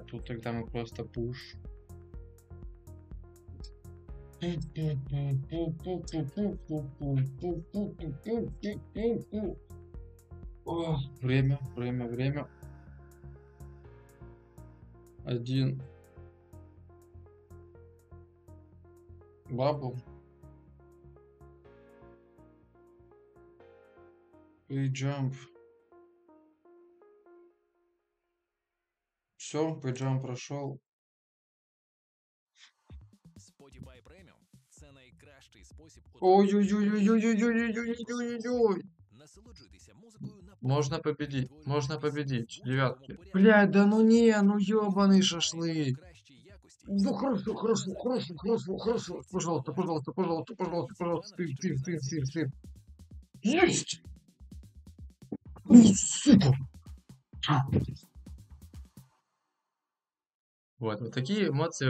Тут тогда мы просто пуш. О, время. Один. Бабл. Джамп. Все, джамп прошел. Spotify Premium – це найкращий спосіб Ой-ой-ой-ой-ой-ой-ой-ой-ой-ой. насолоджуйтеся музикою на Можно паузі. победить, Музику в такому девятки. порядку, Блядь, да ну не, ну що ёбаный відповідає шашлык. кращій якості і Ну створює незабутні пожалуйста, композиції. сыр. Есть! Ну, сука! Вот такие эмоции